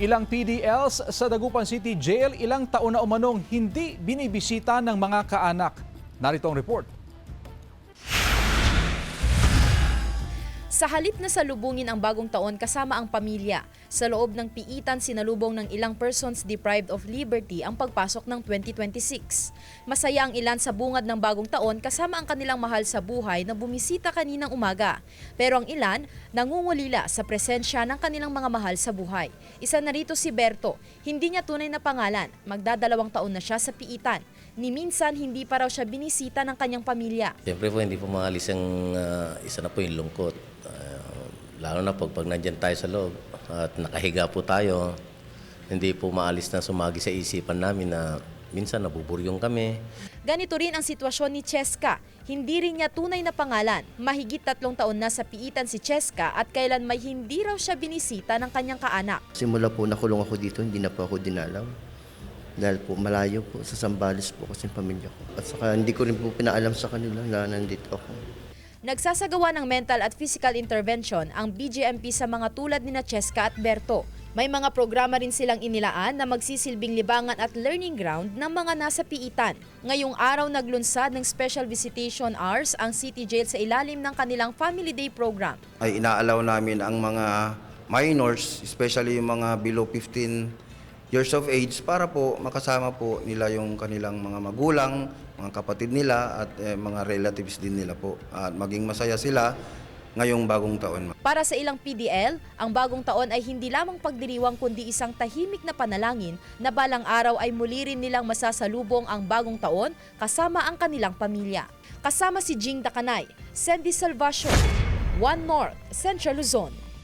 Ilang PDLs sa Dagupan City Jail ilang taon na umanong hindi binibisita ng mga kaanak. Narito ang report. Sa halip na salubungin ang bagong taon kasama ang pamilya, sa loob ng piitan sinalubong ng ilang persons deprived of liberty ang pagpasok ng 2026. Masaya ang ilan sa bungad ng bagong taon kasama ang kanilang mahal sa buhay na bumisita kaninang umaga. Pero ang ilan nangungulila sa presensya ng kanilang mga mahal sa buhay. Isa na rito si Berto, hindi niya tunay na pangalan, magdadalawang taon na siya sa piitan. Ni minsan hindi pa raw siya binisita ng kanyang pamilya. Siyempre po hindi po maalis ang isa na po yung lungkot. Lalo na pag nandyan tayo sa loob at nakahiga po tayo, hindi po maalis na sumagi sa isipan namin na minsan nabuburyong kami. Ganito rin ang sitwasyon ni Cheska. Hindi rin niya tunay na pangalan. Mahigit 3 taon na sa piitan si Cheska at kailan may hindi raw siya binisita ng kanyang kaanak. Simula po nakulong ako dito, hindi na po ako dinalaw. Dahil po malayo po sa Zambales po kasi pamilya ko. At saka hindi ko rin po pinaalam sa kanila na nandito ako. Nagsasagawa ng mental at physical intervention ang BJMP sa mga tulad ni Cheska at Berto. May mga programa rin silang inilaan na magsisilbing libangan at learning ground ng mga nasa piitan. Ngayong araw naglunsad ng special visitation hours ang City Jail sa ilalim ng kanilang Family Day program. Ay inaalaw namin ang mga minors, especially yung mga below 15 years of age para po makasama po nila yung kanilang mga magulang, mga kapatid nila at mga relatives din nila po. At maging masaya sila ngayong bagong taon. Para sa ilang PDL, ang bagong taon ay hindi lamang pagdiriwang kundi isang tahimik na panalangin na balang araw ay muli rin nilang masasalubong ang bagong taon kasama ang kanilang pamilya. Kasama si Jing Dakanay, Sandy Salvacion, One North, Central Luzon.